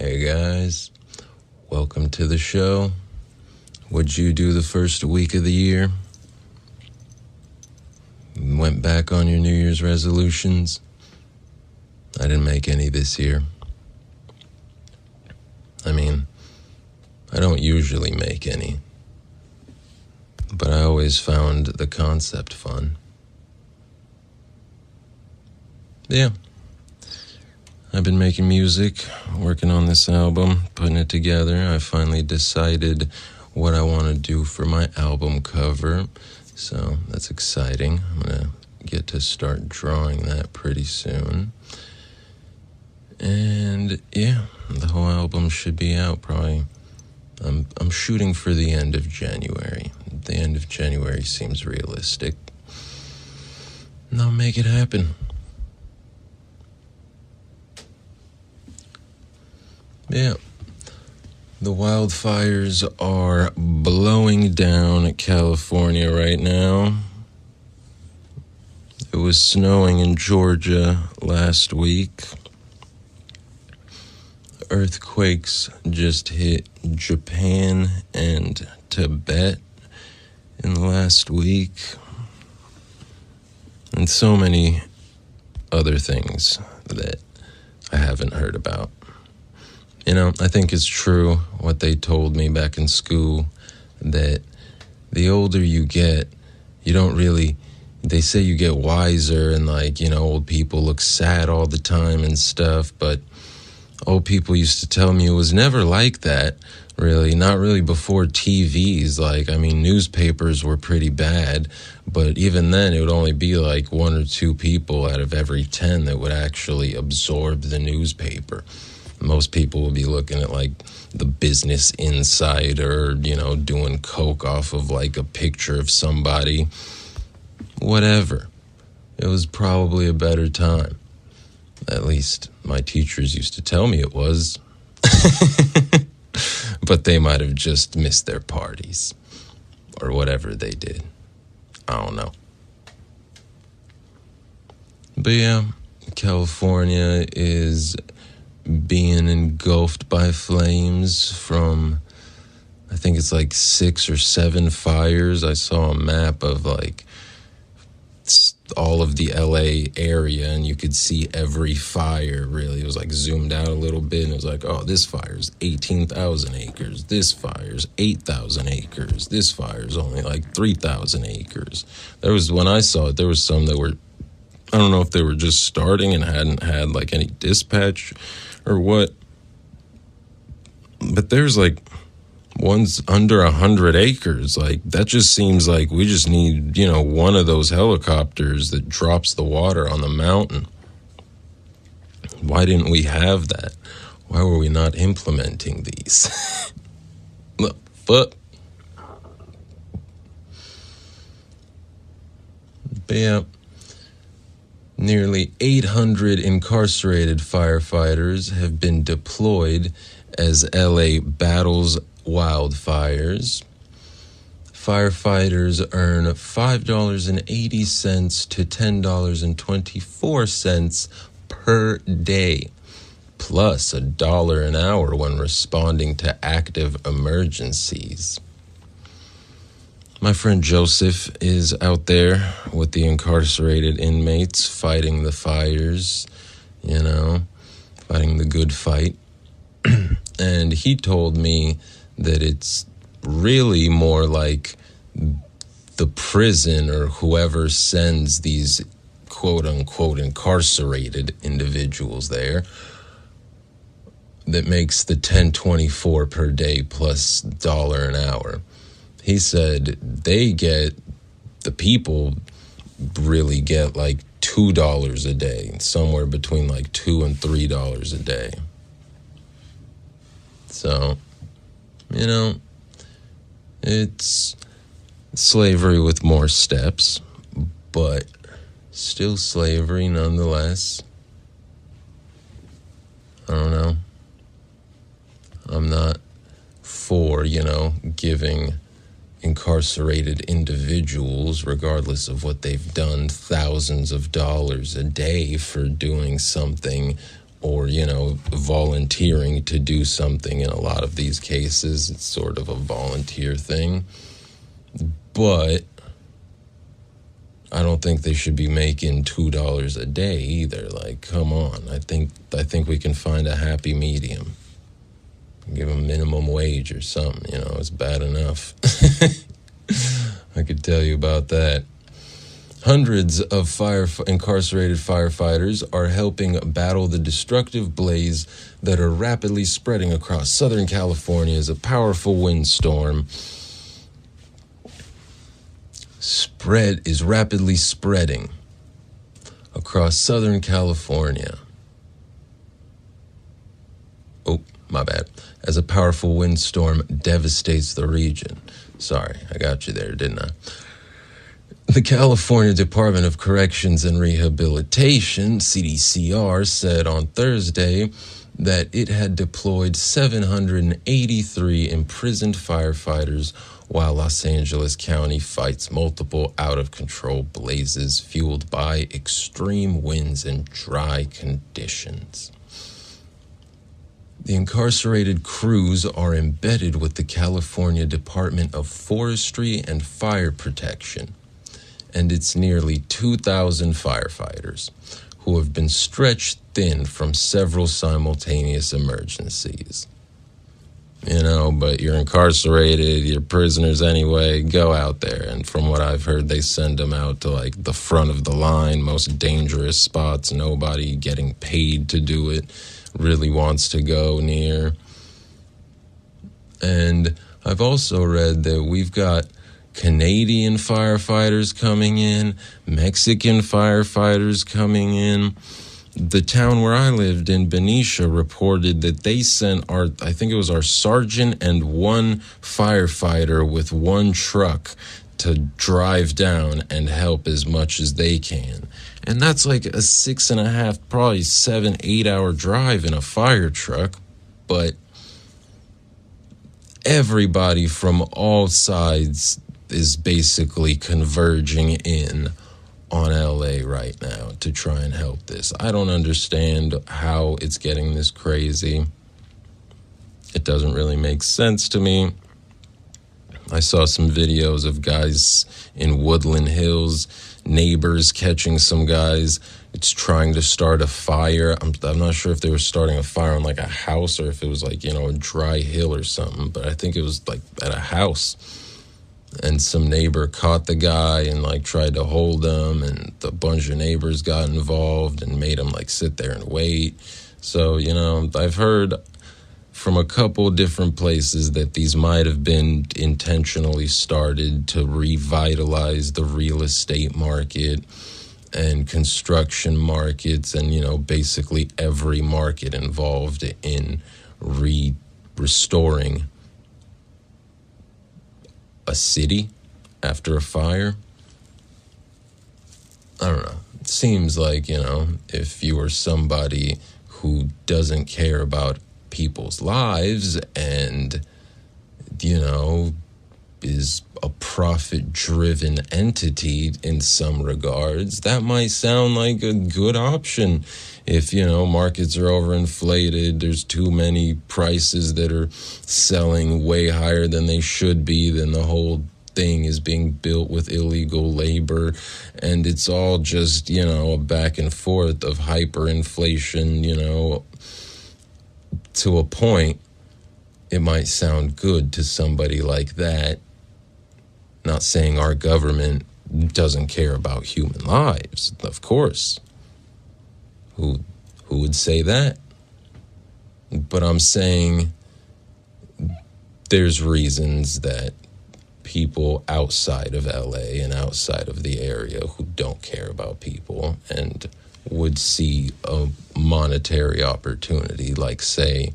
Hey guys, welcome to the show. What'd you do the first week of the year? Went back on your New Year's resolutions? I didn't make any this year. I mean, I don't usually make any, but I always found the concept fun. Yeah. I've been making music, working on this album, putting it together. I finally decided what I want to do for my album cover, so that's exciting. I'm going to get to start drawing that pretty soon. And yeah, the whole album should be out probably. I'm shooting for the end of January. The end of January seems realistic. And I'll make it happen. Yeah, the wildfires are blowing down California right now. It was snowing in Georgia last week. Earthquakes just hit Japan and Tibet in the last week. And so many other things that I haven't heard about. You know, I think it's true what they told me back in school, that the older you get, you don't really, they say you get wiser and old people look sad all the time and stuff, but old people used to tell me it was never like that, really, not really before TVs. Newspapers were pretty bad, but even then it would only be like 1 or 2 people out of every 10 that would actually absorb the newspaper. Most people would be looking at the Business Insider, doing coke off of a picture of somebody. Whatever. It was probably a better time. At least my teachers used to tell me it was. But they might have just missed their parties. Or whatever they did. I don't know. But yeah, California is being engulfed by flames from, I think it's 6 or 7 fires. I saw a map of all of the LA area, and you could see every fire, really. It was zoomed out a little bit, and it was oh, this fire's 18,000 acres. This fire's 8,000 acres. This fire's only 3,000 acres. When I saw it, there was some that were, I don't know if they were just starting and hadn't had any dispatch or what, but there's one's under 100 acres. That just seems we just need, one of those helicopters that drops the water on the mountain. Why didn't we have that? Why were we not implementing these? Look, fuck. But yeah. Nearly 800 incarcerated firefighters have been deployed as LA battles wildfires. Firefighters earn $5.80 to $10.24 per day, plus $1 an hour when responding to active emergencies. My friend Joseph is out there with the incarcerated inmates fighting the fires, fighting the good fight. And he told me that it's really more like the prison or whoever sends these quote-unquote incarcerated individuals there that makes the $10.24 per day plus $1 an hour. He said the people really get $2 a day, somewhere between $2 and $3 a day. So, it's slavery with more steps, but still slavery nonetheless. I don't know. I'm not for, giving incarcerated individuals, regardless of what they've done, thousands of dollars a day for doing something or, volunteering to do something. In a lot of these cases, it's sort of a volunteer thing. But I don't think they should be making $2 a day either. Like, come on. I think we can find a happy medium. Give them minimum wage or something. It's bad enough. I could tell you about that. Hundreds of incarcerated firefighters are helping battle the destructive blaze that are rapidly spreading across Southern California as a powerful windstorm is rapidly spreading across Southern California. Oh, my bad. As a powerful windstorm devastates the region. Sorry, I got you there, didn't I? The California Department of Corrections and Rehabilitation, CDCR, said on Thursday that it had deployed 783 imprisoned firefighters while Los Angeles County fights multiple out-of-control blazes fueled by extreme winds and dry conditions. The incarcerated crews are embedded with the California Department of Forestry and Fire Protection, and it's nearly 2,000 firefighters who have been stretched thin from several simultaneous emergencies. But you're incarcerated, you're prisoners anyway, go out there. And from what I've heard, they send them out to the front of the line, most dangerous spots, nobody getting paid to do it really wants to go near. And I've also read that we've got Canadian firefighters coming in, Mexican firefighters coming in. The town where I lived in, Benicia, reported that they sent I think it was our sergeant and one firefighter with one truck to drive down and help as much as they can. And that's like a 6.5, probably 7-8 hour drive in a fire truck. But everybody from all sides is basically converging in on LA right now to try and help this. I don't understand how it's getting this crazy. It doesn't really make sense to me. I saw some videos of guys in Woodland Hills, neighbors catching some guys. It's trying to start a fire. I'm not sure if they were starting a fire on a house or if it was a dry hill or something, but I think it was at a house. And some neighbor caught the guy and tried to hold him, and a bunch of neighbors got involved and made him sit there and wait. So, I've heard from a couple different places that these might have been intentionally started to revitalize the real estate market and construction markets and, basically every market involved in restoring a city after a fire. I don't know. It seems like, if you are somebody who doesn't care about people's lives and, is a profit-driven entity in some regards, that might sound like a good option. If, markets are overinflated, there's too many prices that are selling way higher than they should be, then the whole thing is being built with illegal labor, and it's all just, a back and forth of hyperinflation, to a point. It might sound good to somebody like that. Not saying our government doesn't care about human lives, of course. Who would say that? But I'm saying there's reasons that people outside of LA and outside of the area who don't care about people and would see a monetary opportunity, say,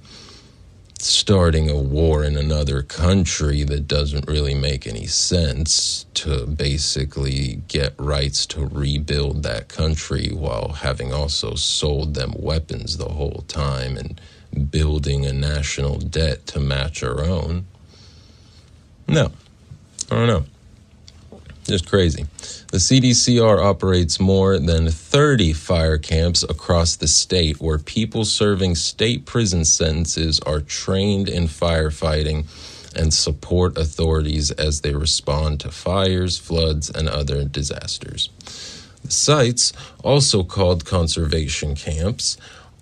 starting a war in another country that doesn't really make any sense, to basically get rights to rebuild that country while having also sold them weapons the whole time and building a national debt to match our own. No, I don't know. Just crazy. The CDCR operates more than 30 fire camps across the state where people serving state prison sentences are trained in firefighting and support authorities as they respond to fires, floods, and other disasters. The sites, also called conservation camps,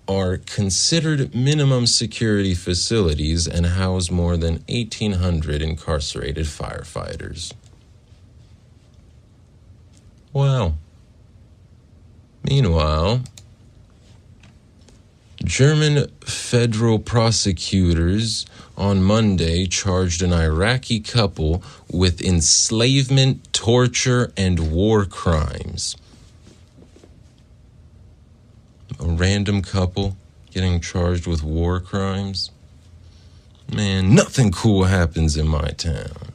are considered minimum security facilities and house more than 1,800 incarcerated firefighters. Wow. Meanwhile, German federal prosecutors on Monday charged an Iraqi couple with enslavement, torture, and war crimes. A random couple getting charged with war crimes? Man, nothing cool happens in my town.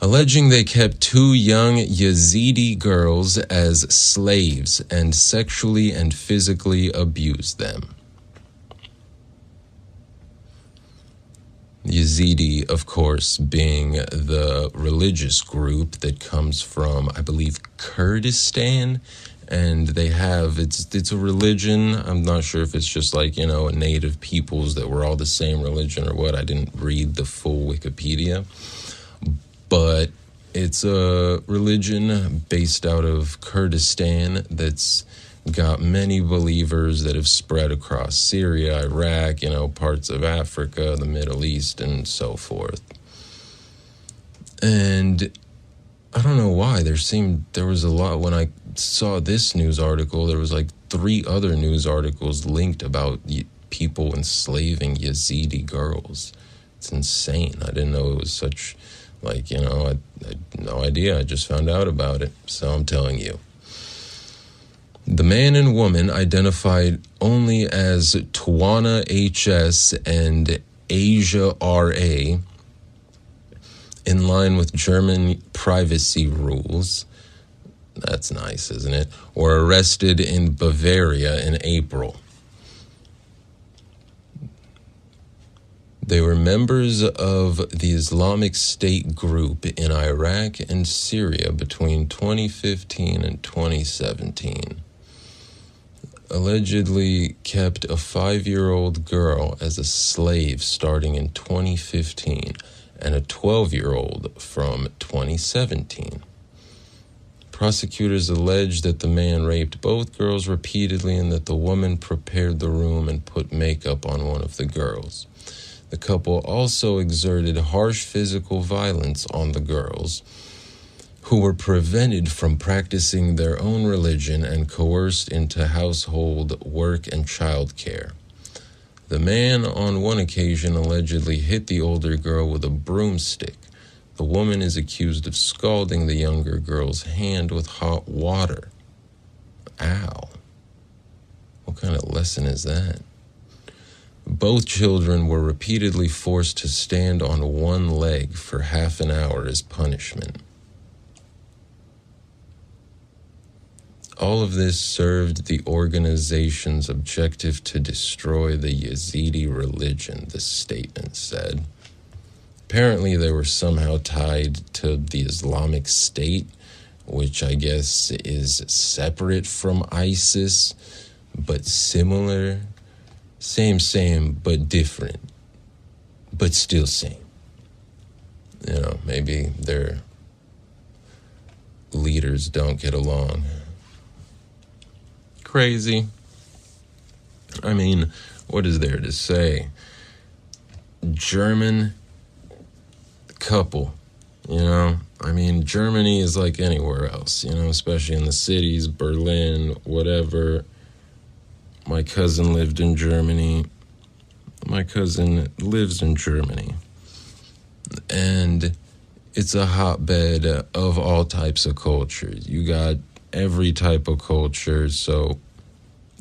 Alleging they kept 2 young Yazidi girls as slaves and sexually and physically abused them. Yazidi, of course, being the religious group that comes from, I believe, Kurdistan, and they have, it's a religion. I'm not sure if it's just like, native peoples that were all the same religion or what. I didn't read the full Wikipedia. But it's a religion based out of Kurdistan that's got many believers that have spread across Syria, Iraq, parts of Africa, the Middle East, and so forth. And I don't know why. There was a lot. When I saw this news article, there was like 3 other news articles linked about people enslaving Yazidi girls. It's insane. I didn't know it was such... I had no idea. I just found out about it, so I'm telling you. The man and woman, identified only as Tawana HS and Asia RA, in line with German privacy rules, that's nice, isn't it, were arrested in Bavaria in April. They were members of the Islamic State group in Iraq and Syria between 2015 and 2017. Allegedly kept a 5-year-old girl as a slave starting in 2015 and a 12-year-old from 2017. Prosecutors allege that the man raped both girls repeatedly and that the woman prepared the room and put makeup on one of the girls. The couple also exerted harsh physical violence on the girls, who were prevented from practicing their own religion and coerced into household work and childcare. The man, on one occasion, allegedly hit the older girl with a broomstick. The woman is accused of scalding the younger girl's hand with hot water. Ow. What kind of lesson is that? Both children were repeatedly forced to stand on one leg for half an hour as punishment. All of this served the organization's objective to destroy the Yazidi religion, the statement said. Apparently, they were somehow tied to the Islamic State, which I guess is separate from ISIS, but similar. Same, but different. But still same. Maybe their leaders don't get along. Crazy. I mean, what is there to say? German couple, I mean, Germany is like anywhere else, especially in the cities, Berlin, whatever. My cousin lived in Germany. My cousin lives in Germany. And it's a hotbed of all types of cultures. You got every type of culture, so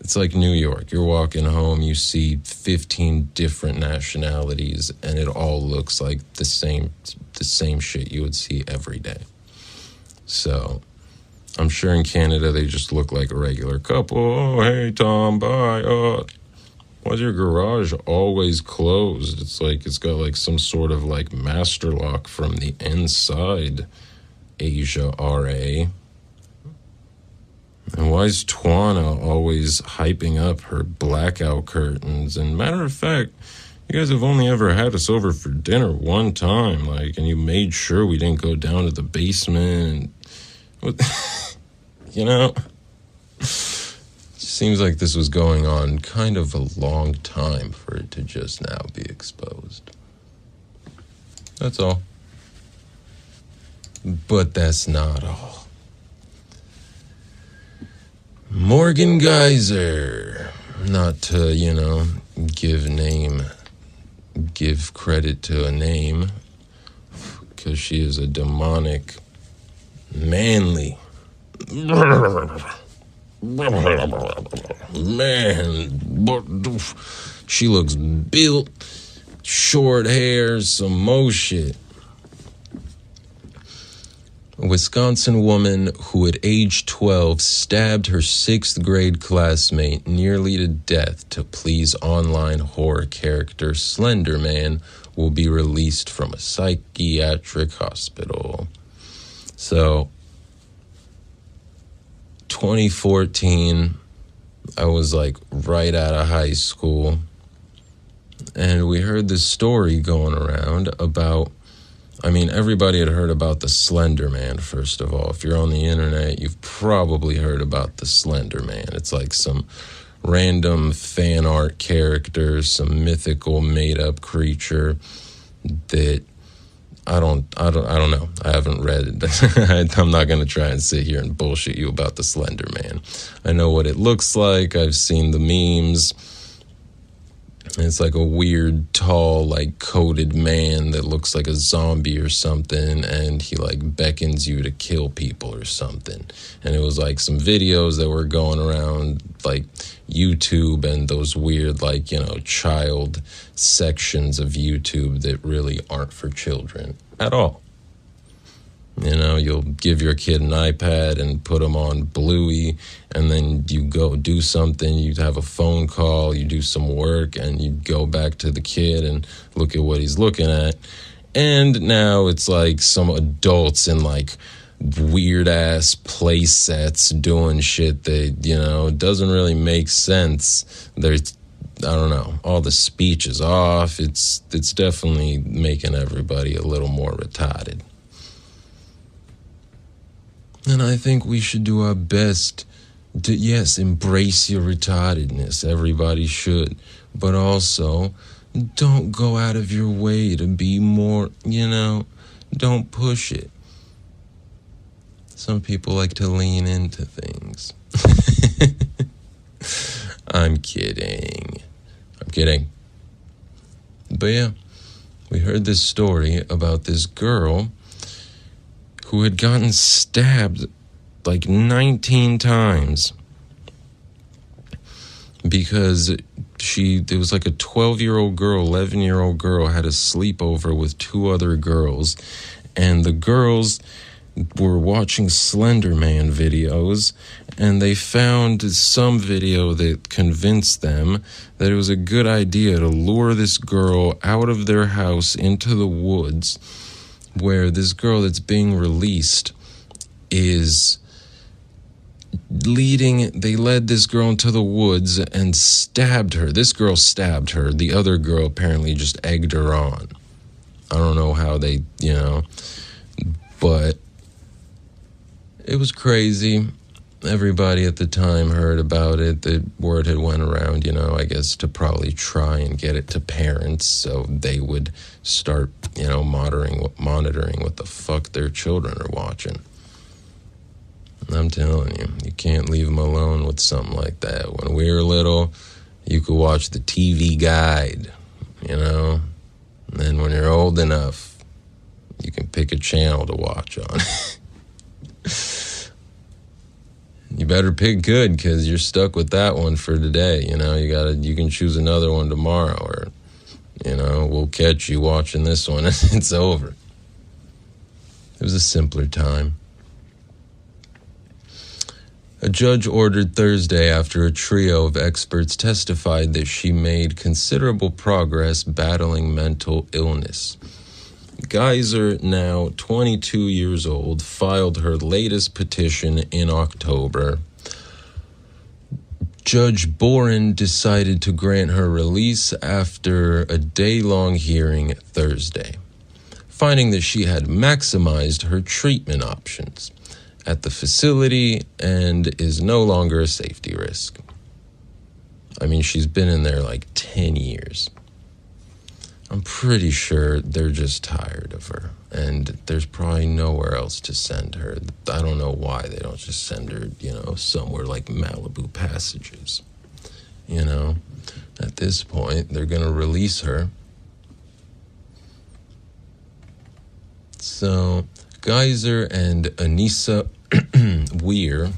it's like New York. You're walking home, you see 15 different nationalities, and it all looks like the same shit you would see every day. So I'm sure in Canada they just look like a regular couple. Oh, hey, Tom, bye. Oh. Why's your garage always closed? It's like it's got like some sort of like master lock from the inside, Asia RA. And why is Twana always hyping up her blackout curtains? And matter of fact, you guys have only ever had us over for dinner one time, like, and you made sure we didn't go down to the basement. You know? Seems like this was going on kind of a long time for it to just now be exposed. That's all. But that's not all. Morgan Geyser, not to, give credit to a name, because she is a demonic, manly, man, she looks built, short hair, some more shit. A Wisconsin woman who at age 12 stabbed her 6th grade classmate nearly to death to please online horror character Slender Man will be released from a psychiatric hospital. So, 2014, I was like right out of high school, and we heard this story going around about, everybody had heard about the Slender Man, first of all. If you're on the internet, you've probably heard about the Slender Man. It's like some random fan art character, some mythical made-up creature that I don't know. I haven't read it. I'm not going to try and sit here and bullshit you about the Slender Man. I know what it looks like. I've seen the memes. It's like a weird, tall, like, coated man that looks like a zombie or something, and he, like, beckons you to kill people or something. And it was, like, some videos that were going around, like, YouTube and those weird, like, child sections of YouTube that really aren't for children at all. You'll give your kid an iPad and put them on Bluey, and then you go do something, you have a phone call, you do some work, and you go back to the kid and look at what he's looking at. And now it's like some adults in like weird-ass play sets doing shit that, doesn't really make sense. There's, I don't know, all the speech is off. It's definitely making everybody a little more retarded. And I think we should do our best to, yes, embrace your retardedness. Everybody should. But also, don't go out of your way to be more, don't push it. Some people like to lean into things. I'm kidding. But yeah, we heard this story about this girl who had gotten stabbed like 19 times because it was like a 12-year-old girl, 11-year-old girl had a sleepover with 2 other girls, and the girls were watching Slender Man videos, and they found some video that convinced them that it was a good idea to lure this girl out of their house into the woods, where this girl that's being released is they led this girl into the woods and stabbed her. This girl stabbed her. The other girl apparently just egged her on. I don't know how they, but it was crazy. Everybody at the time heard about it. The word had went around, I guess to probably try and get it to parents so they would start, monitoring what the fuck their children are watching. And I'm telling you, you can't leave them alone with something like that. When we were little, you could watch the TV Guide, And then when you're old enough, you can pick a channel to watch on. You better pick good, because you're stuck with that one for today. You can choose another one tomorrow, or, we'll catch you watching this one and it's over. It was a simpler time. A judge ordered Thursday after a trio of experts testified that she made considerable progress battling mental illness. Geyser, now 22 years old, filed her latest petition in October. Judge Boren decided to grant her release after a day-long hearing Thursday, finding that she had maximized her treatment options at the facility and is no longer a safety risk. I mean, she's been in there like 10 years. I'm pretty sure they're just tired of her, and there's probably nowhere else to send her. I don't know why they don't just send her, somewhere like Malibu Passages. At this point, they're going to release her. So, Geyser and Anissa Wire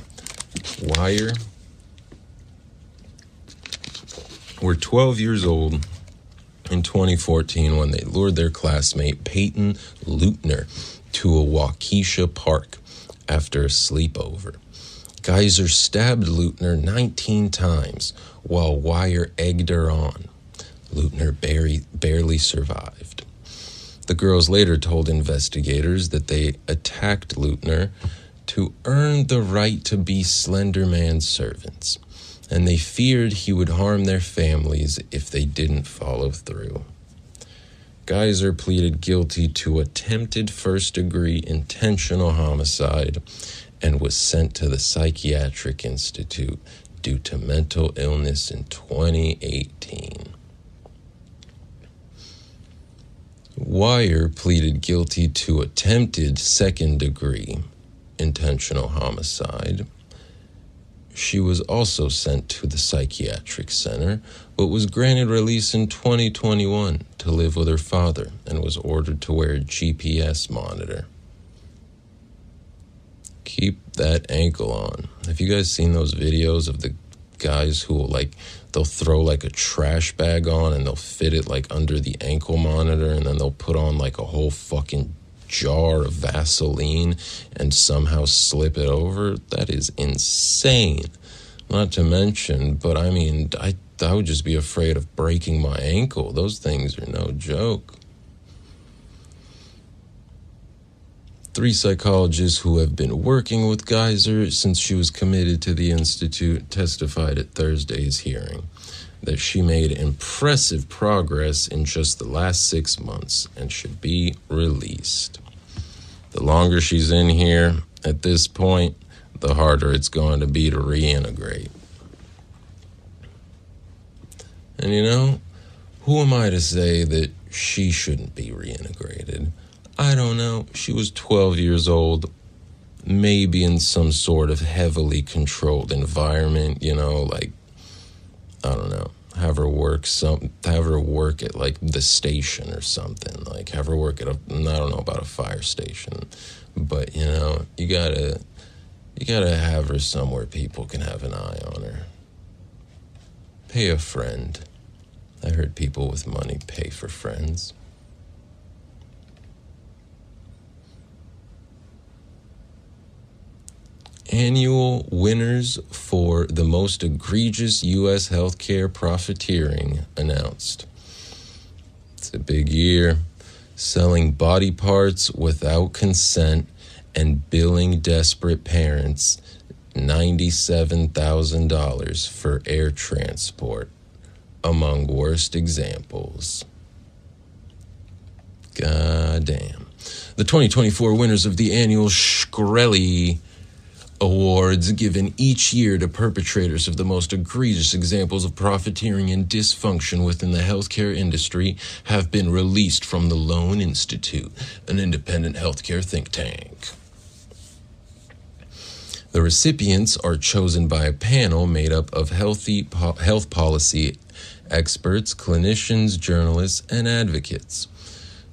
were 12 years old in 2014 when they lured their classmate Peyton Leutner to a Waukesha park after a sleepover. Geyser stabbed Leutner 19 times while Wire egged her on. Leutner barely survived. The girls later told investigators that they attacked Leutner to earn the right to be Slender Man's servants, and they feared he would harm their families if they didn't follow through. Geyser pleaded guilty to attempted first-degree intentional homicide and was sent to the Psychiatric Institute due to mental illness in 2018. Wire pleaded guilty to attempted second-degree intentional homicide. She was also sent to the psychiatric center, but was granted release in 2021 to live with her father and was ordered to wear a GPS monitor. Keep that ankle on. Have you guys seen those videos of the guys who will, they'll throw a trash bag on and they'll fit it under the ankle monitor, and then they'll put on a whole fucking jar of Vaseline and somehow slip it over? That is insane. Not to mention, but I mean, I would just be afraid of breaking my ankle. Those things are no joke. 3 psychologists who have been working with Geyser since she was committed to the Institute testified at Thursday's hearing that she made impressive progress in just the last 6 months and should be released. The longer she's in here at this point, the harder it's going to be to reintegrate. And who am I to say that she shouldn't be reintegrated? I don't know. She was 12 years old, maybe in some sort of heavily controlled environment, I don't know. Have her work at the station or something. Have her work at I don't know about a fire station, but you gotta have her somewhere people can have an eye on her. Pay a friend. I heard people with money pay for friends. Annual winners for the most egregious U.S. healthcare profiteering announced. It's a big year. Selling body parts without consent and billing desperate parents $97,000 for air transport, among worst examples. God damn. The 2024 winners of the annual Shkreli Awards, given each year to perpetrators of the most egregious examples of profiteering and dysfunction within the healthcare industry, have been released from the Loan Institute, an independent healthcare think tank. The recipients are chosen by a panel made up of health policy experts, clinicians, journalists, and advocates.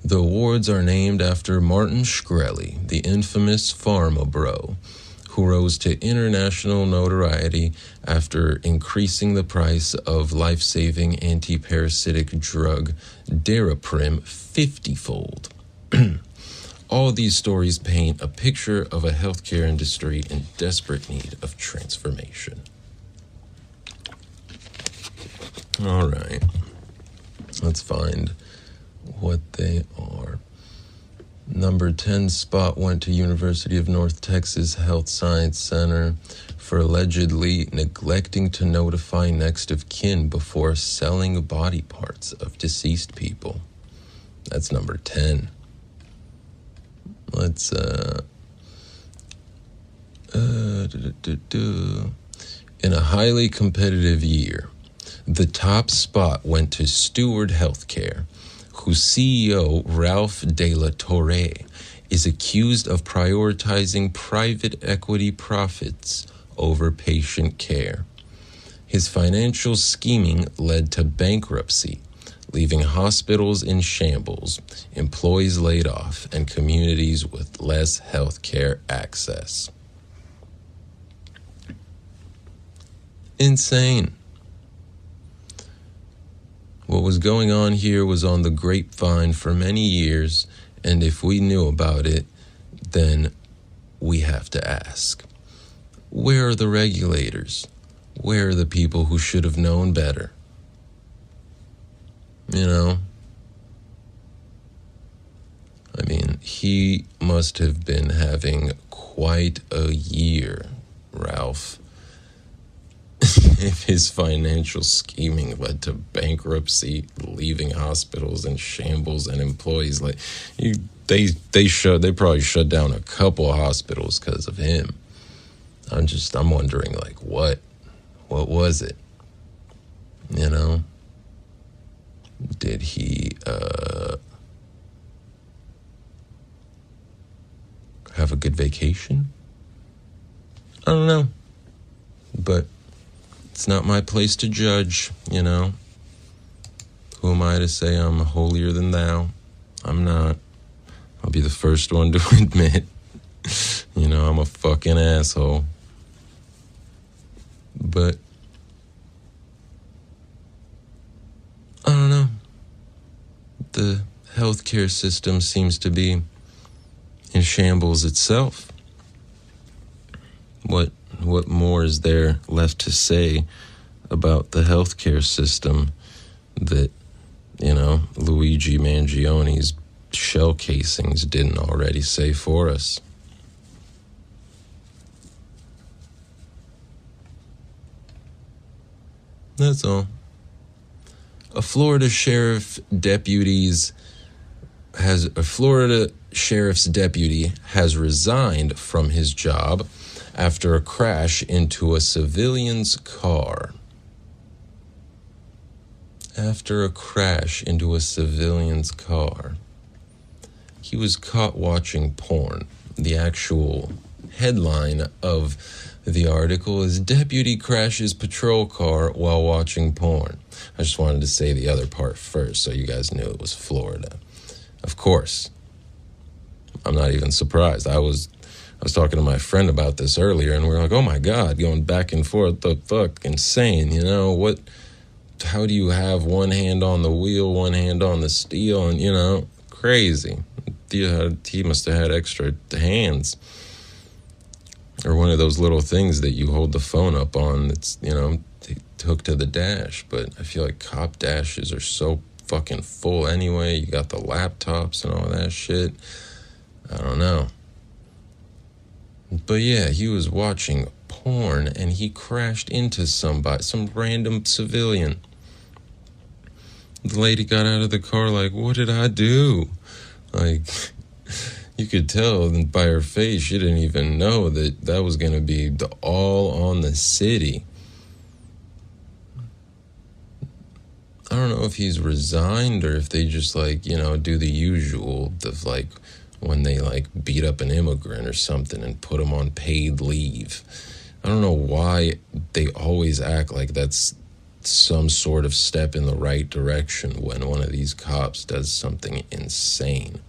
The awards are named after Martin Shkreli, the infamous pharma bro, who rose to international notoriety after increasing the price of life-saving anti-parasitic drug Daraprim 50-fold. All these stories paint a picture of a healthcare industry in desperate need of transformation. All right, let's find what they are. Number 10 spot went to University of North Texas Health Science Center for allegedly neglecting to notify next of kin before selling body parts of deceased people. That's number 10. Let's, in a highly competitive year, the top spot went to Steward Healthcare, whose CEO, Ralph De La Torre, is accused of prioritizing private equity profits over patient care. His financial scheming led to bankruptcy, leaving hospitals in shambles, employees laid off, and communities with less health care access. Insane. What was going on here was on the grapevine for many years, and if we knew about it, then we have to ask. Where are the regulators? Where are the people who should have known better? You know? I mean, he must have been having quite a year, Ralph. If his financial scheming led to bankruptcy, leaving hospitals in shambles, and employees they probably shut down a couple of hospitals because of him. I'm wondering, like, what was it? You know? Did he have a good vacation? I don't know, but it's not my place to judge, you know. Who am I to say I'm holier than thou? I'm not. I'll be the first one to admit, you know, I'm a fucking asshole. But I don't know. The healthcare system seems to be in shambles itself. What more is there left to say about the healthcare system that, you know, Luigi Mangioni's shell casings didn't already say for us? That's all. A Florida sheriff's deputy has resigned from his job after a crash into a civilian's car. He was caught watching porn. The actual headline of the article is "Deputy Crashes Patrol Car While Watching Porn." I just wanted to say the other part first so you guys knew it was Florida. Of course. I'm not even surprised. I was talking to my friend about this earlier, and we were like, oh my God, going back and forth, the fuck, insane, you know, how do you have one hand on the wheel, one hand on the steel, and, you know, crazy. He must have had extra hands, or one of those little things that you hold the phone up on that's, you know, hooked to the dash, but I feel like cop dashes are so fucking full anyway. You got the laptops and all that shit. I don't know. But yeah, he was watching porn and he crashed into somebody, some random civilian. The lady got out of the car like, what did I do? Like, you could tell by her face she didn't even know that was going to be all on the city. I don't know if he's resigned or if they just, like, you know, do the usual of, like, when they, like, beat up an immigrant or something and put him on paid leave. I don't know why they always act like that's some sort of step in the right direction when one of these cops does something insane.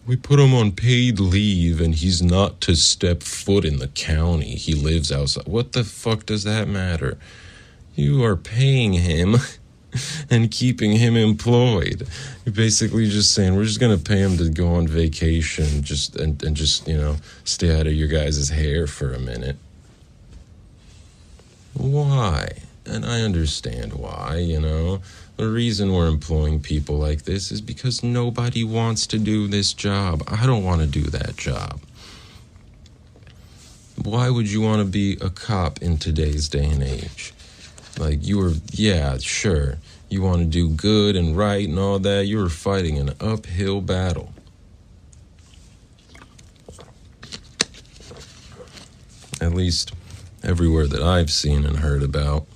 We put him on paid leave and he's not to step foot in the county. He lives outside. What the fuck does that matter? You are paying him and keeping him employed. You're basically just saying, we're just going to pay him to go on vacation and just, stay out of your guys' hair for a minute. Why? And I understand why, The reason we're employing people like this is because nobody wants to do this job. I don't want to do that job. Why would you want to be a cop in today's day and age? Like, sure, you want to do good and right and all that. You were fighting an uphill battle. At least everywhere that I've seen and heard about,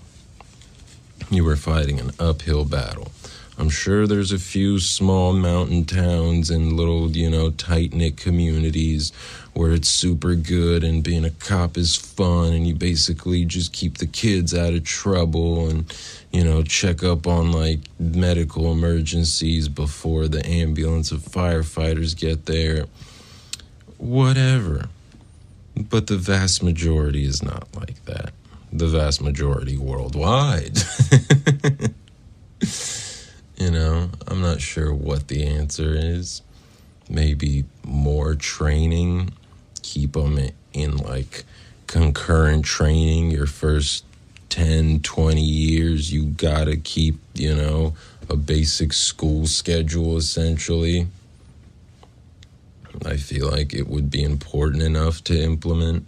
you were fighting an uphill battle. I'm sure there's a few small mountain towns and little, tight-knit communities where it's super good and being a cop is fun and you basically just keep the kids out of trouble and, check up on, medical emergencies before the ambulance of firefighters get there. Whatever. But the vast majority is not like that. The vast majority worldwide. I'm not sure what the answer is. Maybe more training. Keep them in concurrent training. Your first 10, 20 years, you gotta keep, a basic school schedule essentially. I feel like it would be important enough to implement.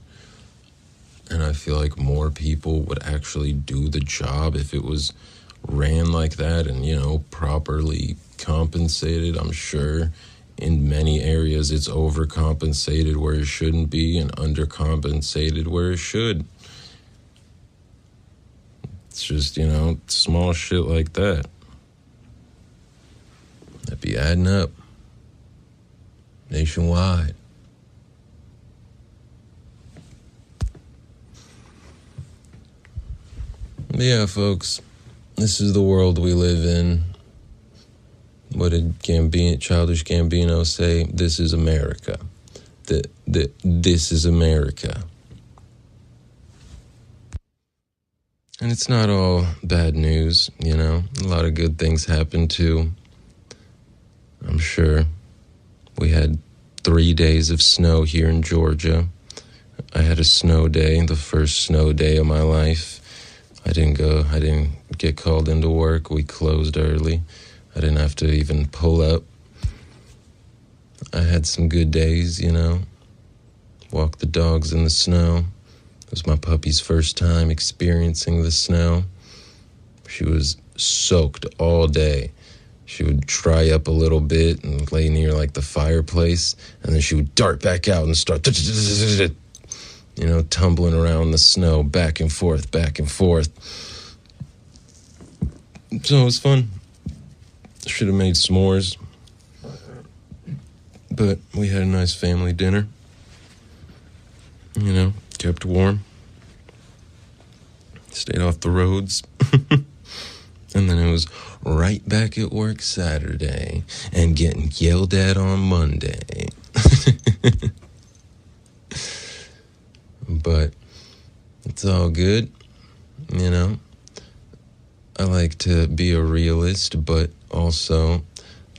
And I feel like more people would actually do the job if it was ran like that and, properly compensated. I'm sure in many areas it's overcompensated where it shouldn't be and undercompensated where it should. It's just, small shit like that. That'd be adding up nationwide. Yeah, folks, this is the world we live in. What did Childish Gambino say? This is America. This is America. And it's not all bad news, A lot of good things happen too. I'm sure. We had 3 days of snow here in Georgia. I had a snow day, the first snow day of my life. I didn't get called into work. We closed early. I didn't have to even pull up. I had some good days, Walked the dogs in the snow. It was my puppy's first time experiencing the snow. She was soaked all day. She would dry up a little bit and lay near the fireplace, and then she would dart back out and start tumbling around the snow, back and forth, back and forth. So it was fun. Should have made s'mores. But we had a nice family dinner. Kept warm. Stayed off the roads. And then it was right back at work Saturday and getting yelled at on Monday. But it's all good, I like to be a realist, but also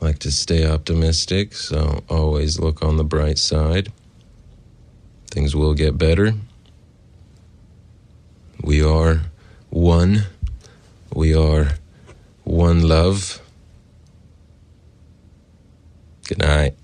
like to stay optimistic, so always look on the bright side. Things will get better. We are one. We are one love. Good night.